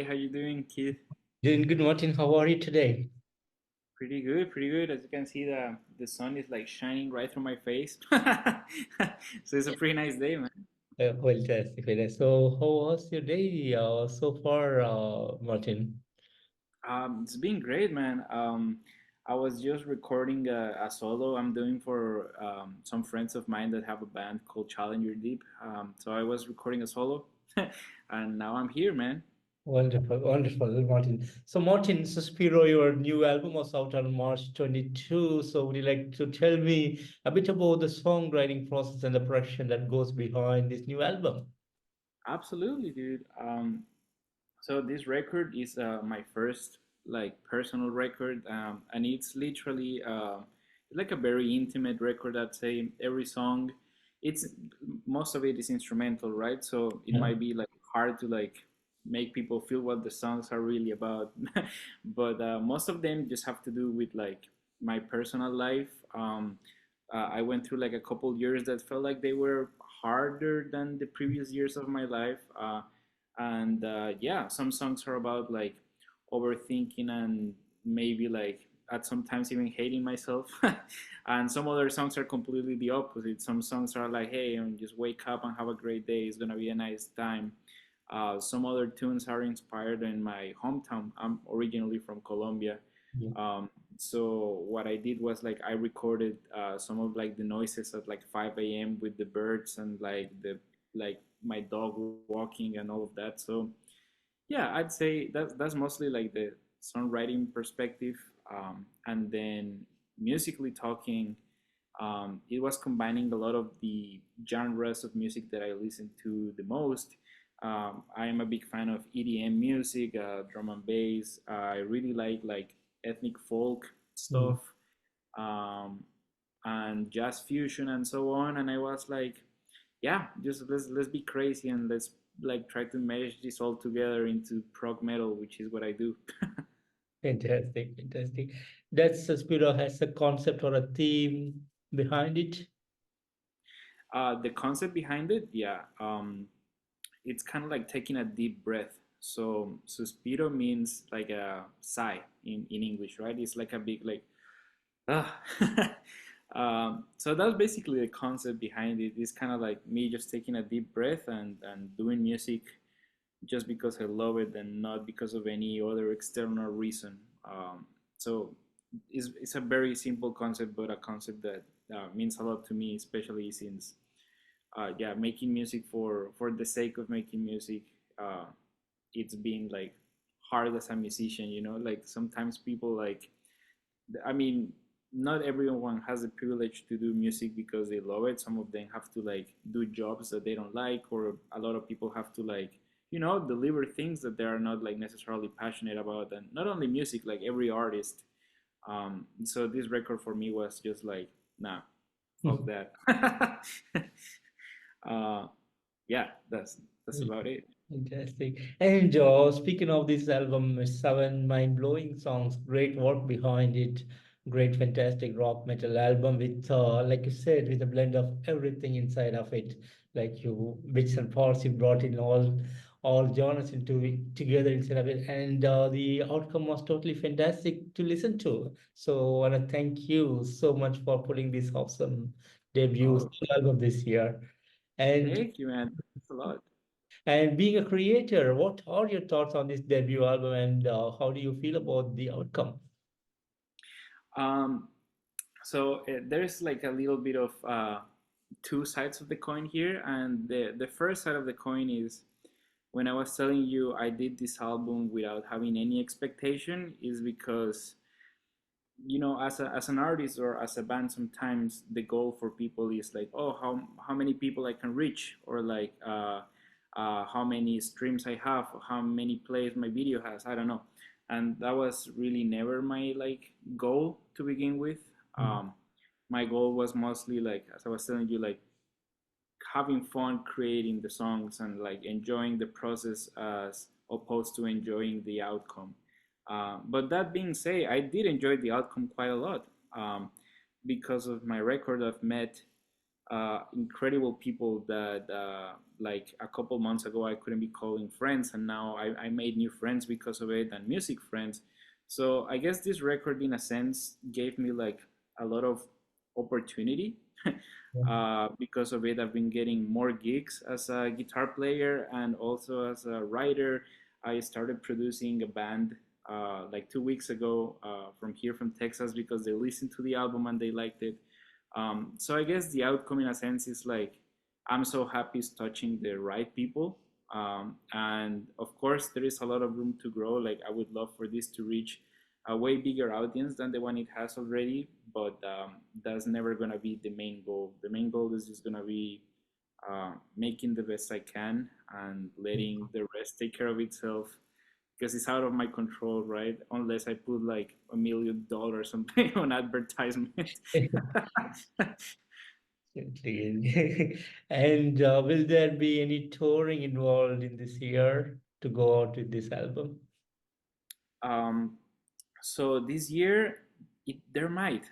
Hey, how you doing, kid? Doing good, Martin. How are you today? Pretty good, pretty good. As you can see, the sun is like shining right through my face. So it's a pretty nice day, man. Fantastic, fantastic. So, how was your day so far, Martin? It's been great, man. I was just recording a solo I'm doing for some friends of mine that have a band called Challenger Deep. So I was recording a solo, and now I'm here, man. Wonderful, wonderful, Martin. So, Martin, Suspiro, your new album was out on March 22. So, would you like to tell me a bit about the songwriting process and the production that goes behind this new album? Absolutely, dude. So this record is my first like personal record, and it's literally like a very intimate record. I'd say every song, it's most of it is instrumental, right? So it Yeah. might be like hard to like make people feel what the songs are really about, but most of them just have to do with like my personal life. I went through like a couple years that felt like they were harder than the previous years of my life. And yeah, some songs are about like overthinking and maybe like at sometimes even hating myself. And some other songs are completely the opposite. Some songs are like, hey, just wake up and have a great day, it's gonna be a nice time. Some other tunes are inspired in my hometown. I'm originally from Colombia. Yeah. um, so what I did was like I recorded some of like the noises at like 5 a.m. with the birds and like the like my dog walking and all of that. So yeah, I'd say that's mostly like the songwriting perspective. And then musically talking, it was combining a lot of the genres of music that I listen to the most. I am a big fan of EDM music, drum and bass. I really like ethnic folk Mm. stuff, um, and jazz fusion and so on. And I was like, yeah, just let's be crazy and let's like try to mesh this all together into prog metal, which is what I do. Fantastic, fantastic. That Suspiro has a concept or a theme behind it. The concept behind it, yeah, it's kind of like taking a deep breath. So suspiro means like a sigh in English, right? It's like a big like ah. So that's basically the concept behind it. It's kind of like me just taking a deep breath and doing music just because I love it and not because of any other external reason. So it's a very simple concept, but a concept that means a lot to me, especially since yeah, making music for the sake of making music, uh, it's been like hard as a musician. Like sometimes people like, I mean, not everyone has the privilege to do music because they love it. Some of them have to like do jobs that they don't like, or a lot of people have to like, deliver things that they are not like necessarily passionate about. And not only music, like every artist. So this record for me was just like, nah, fuck that. uh, yeah, that's about it. Fantastic. And speaking of this album, seven mind-blowing songs, great work behind it, great, fantastic rock metal album with, like you said, with a blend of everything inside of it. Like you, bits and parts, you brought in all genres into it together inside of it, and the outcome was totally fantastic to listen to. So I want to thank you so much for putting this awesome debut Oh, album this year. And thank you, man. Thanks a lot. and being a creator, what are your thoughts on this debut album and how do you feel about the outcome? Um, so there's like a little bit of two sides of the coin here, and the first side of the coin is when I was telling you I did this album without having any expectation, is because as an artist or as a band, sometimes the goal for people is like, oh, how many people I can reach, or like how many streams I have, or how many plays my video has. I don't know, and that was really never my like goal to begin with. Mm. um, my goal was mostly like, as I was telling you, like having fun creating the songs and like enjoying the process as opposed to enjoying the outcome. But that being said, I did enjoy the outcome quite a lot, because of my record. I've met incredible people that like a couple months ago I couldn't be calling friends, and now I made new friends because of it, and music friends. So I guess this record in a sense gave me like a lot of opportunity. Because of it I've been getting more gigs as a guitar player and also as a writer. I started producing a band like 2 weeks ago from here from Texas because they listened to the album and they liked it. So I guess the outcome, in a sense, is like I'm so happy it's touching the right people. And of course, there is a lot of room to grow. Like I would love for this to reach a way bigger audience than the one it has already, but that's never gonna be the main goal. The main goal is just gonna be making the best I can and letting the rest take care of itself, because it's out of my control, right? Unless I put like $1 million something on advertisement. Absolutely. And will there be any touring involved in this year to go out with this album? um, so this year, there might.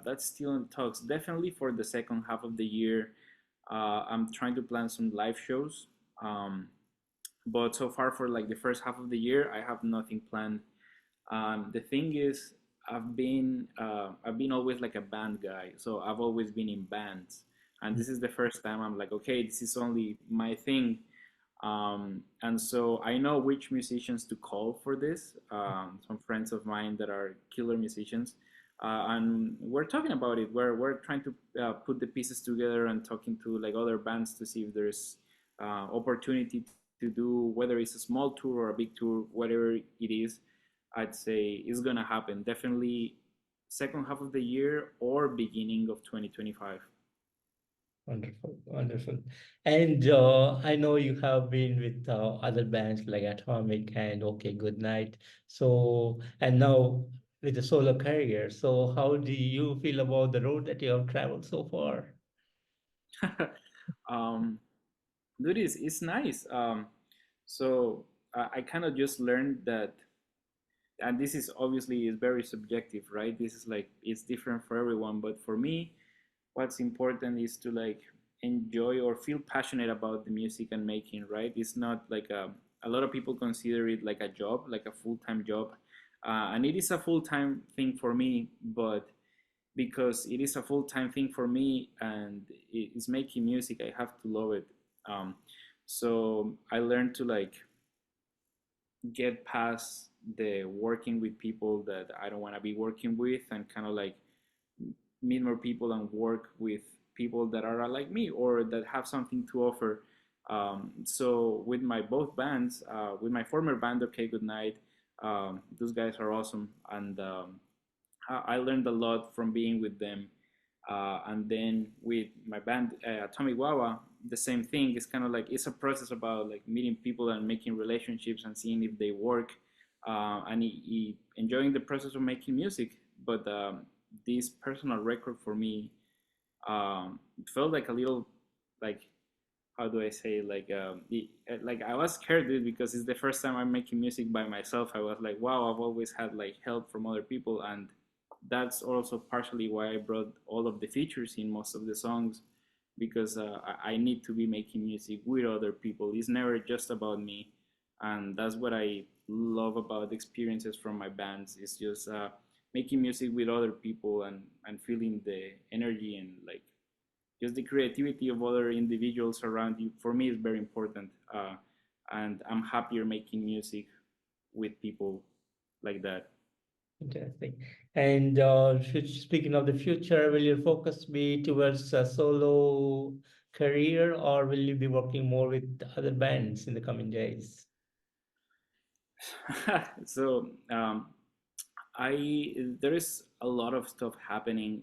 That's still in talks. Definitely for the second half of the year, I'm trying to plan some live shows. Um, but so far for like the first half of the year, I have nothing planned. The thing is, I've been always like a band guy, so I've always been in bands, and this is the first time I'm like, okay, this is only my thing. And so I know which musicians to call for this. Some friends of mine that are killer musicians, and we're talking about it. We're trying to put the pieces together and talking to like other bands to see if there's opportunity to do, whether it's a small tour or a big tour, whatever it is. I'd say is gonna happen definitely second half of the year or beginning of 2025. Wonderful, wonderful. And I know you have been with other bands like Atomic and OK Goodnight. So, and now with a solo career. So, how do you feel about the road that you have traveled so far? um, Dude, it's nice. So I kind of just learned that, and this is obviously is very subjective, right? This is like it's different for everyone, but for me, what's important is to like enjoy or feel passionate about the music and making, right? It's not like a lot of people consider it like a job, like a full-time job, and it is a full-time thing for me, but because it is a full-time thing for me and it is making music, I have to love it. um, so I learned to like get past the working with people that I don't want to be working with, and kind of like meet more people and work with people that are like me or that have something to offer. So with my both bands, with my former band, Ok Goodnight, those guys are awesome, and I learned a lot from being with them. And then with my band, Atomic Guava, the same thing. It's kind of like it's a process about like meeting people and making relationships and seeing if they work, and enjoying the process of making music. But this personal record for me felt like a little like, how do I say, like like I was scared, dude, because it's the first time I'm making music by myself. I was like, wow, I've always had like help from other people, and that's also partially why I brought all of the features in most of the songs, because I need to be making music with other people. It's never just about me, and that's what I love about experiences from my bands. It's just making music with other people and feeling the energy and like just the creativity of other individuals around you. For me is very important, and I'm happier making music with people like that. Interesting. And speaking of the future, will your focus be towards a solo career, or will you be working more with other bands in the coming days? So I there is a lot of stuff happening,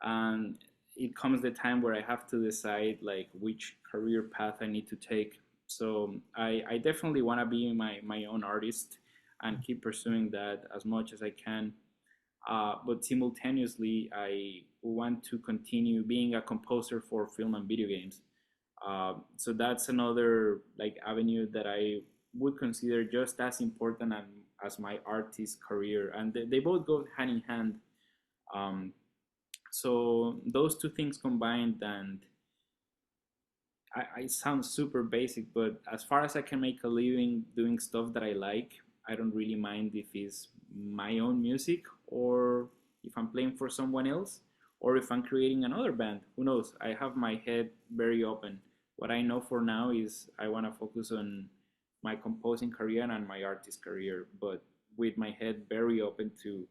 and it comes the time where I have to decide like which career path I need to take. So I definitely want to be my own artist and keep pursuing that as much as I can. But simultaneously, I want to continue being a composer for film and video games. So that's another like avenue that I would consider just as important as my artist career, and they both go hand in hand. Um, So those two things combined, and I sound super basic, but as far as I can make a living doing stuff that I like, I don't really mind if it's my own music or if I'm playing for someone else or if I'm creating another band. Who knows? I have my head very open. What I know for now is I want to focus on my composing career and my artist career, but with my head very open to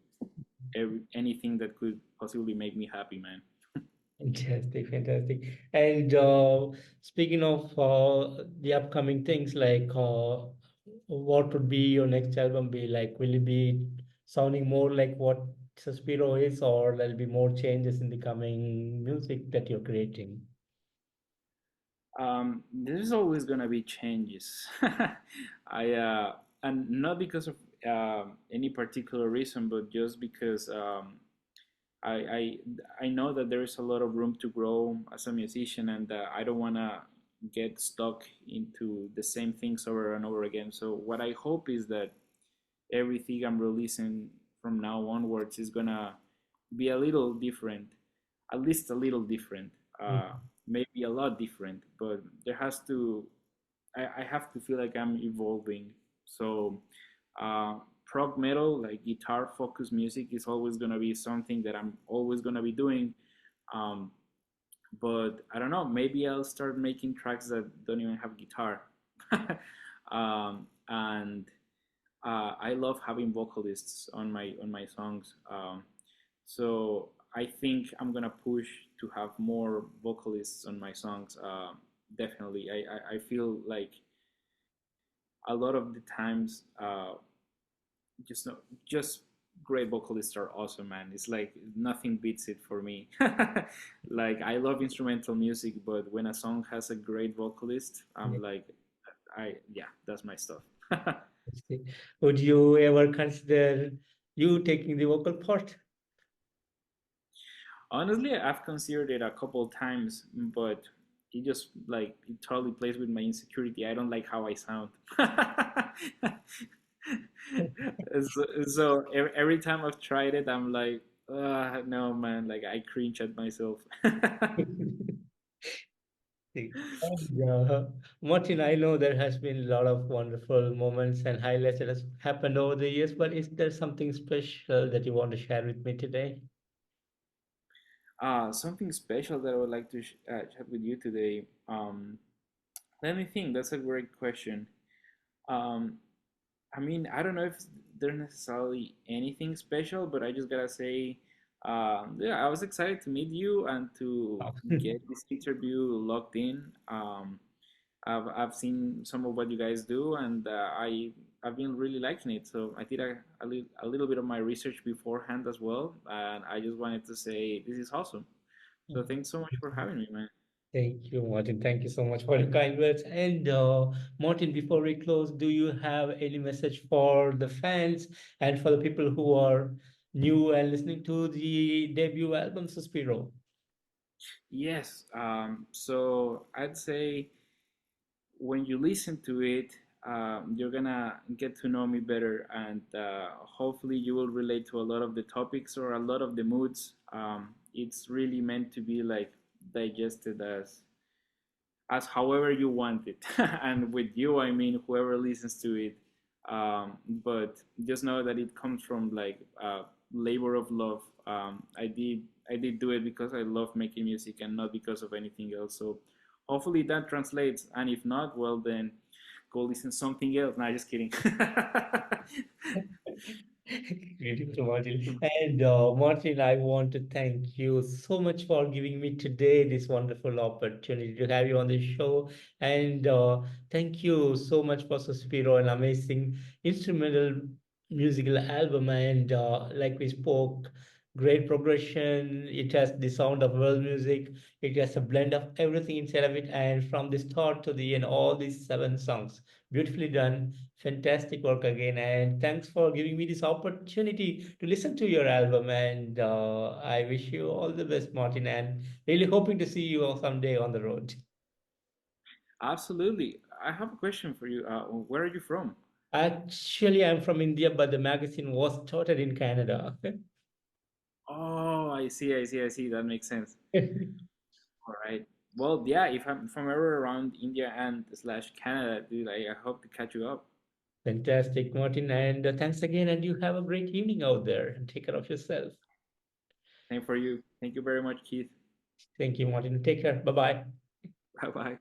anything that could possibly make me happy, man. Fantastic, fantastic. And speaking of the upcoming things, like what would be your next album be like? Will it be sounding more like what Suspiro is, or there'll be more changes in the coming music that you're creating? There's always gonna be changes. I and not because of any particular reason, but just because I I know that there is a lot of room to grow as a musician, and I don't wanna get stuck into the same things over and over again. So what I hope is that everything I'm releasing from now onwards is gonna be a little different, at least a little different. Maybe a lot different, but there has to. I have to feel like I'm evolving. So, prog metal, like guitar focused music, is always gonna be something that I'm always gonna be doing. Um, but I don't know. Maybe I'll start making tracks that don't even have guitar. And I love having vocalists on my songs. So I think I'm gonna push to have more vocalists on my songs. Definitely, I feel like a lot of the times, just just great vocalists are awesome, man. It's like nothing beats it for me. Like I love instrumental music, but when a song has a great vocalist, Yeah. I'm like, yeah, that's my stuff. See. Would you ever consider you taking the vocal part? Honestly, I've considered it a couple of times, but it just like it totally plays with my insecurity. I don't like how I sound. So every time I've tried it, I'm like, no, man, like I cringe at myself. Yeah, Martin, I know there has been a lot of wonderful moments and highlights that has happened over the years, but is there something special that you want to share with me today? Something special that I would like to chat with you today. Let me think. That's a great question. Um, I mean, I don't know if there's necessarily anything special, but I just gotta say, yeah, I was excited to meet you and to get this interview locked in. I've seen some of what you guys do, and I've been really liking it. So I did a little bit of my research beforehand as well, and I just wanted to say this is awesome. So thanks so much for having me, man. Thank you, Martin. Thank you so much for your kind words. And Martin, before we close, do you have any message for the fans and for the people who are new and listening to the debut album, Suspiro? Yes. So I'd say when you listen to it, you're gonna get to know me better, and hopefully you will relate to a lot of the topics or a lot of the moods. It's really meant to be like digested as however you want it, and with you I mean whoever listens to it. But just know that it comes from like labor of love. I did do it because I love making music and not because of anything else. So hopefully that translates, and if not, well then go listen to something else. Nah, just kidding. Beautiful, Martin. And Martin, I want to thank you so much for giving me today this wonderful opportunity to have you on the show. And thank you so much for Suspiro, an amazing instrumental musical album. And like we spoke, great progression. It has the sound of world music. It has a blend of everything inside of it. And from the start to the end, all these seven songs, beautifully done. Fantastic work again, and thanks for giving me this opportunity to listen to your album. And I wish you all the best, Martin, and really hoping to see you someday on the road. Absolutely. I have a question for you. Where are you from? Actually, I'm from India, but the magazine was started in Canada. Oh, I see. That makes sense. All right. Well, yeah. If I'm ever around India and slash Canada, dude, I hope to catch you up. Fantastic, Martin, and thanks again. And you have a great evening out there. And take care of yourself. Same for you. Thank you very much, Keith. Thank you, Martin. Take care. Bye bye. Bye bye.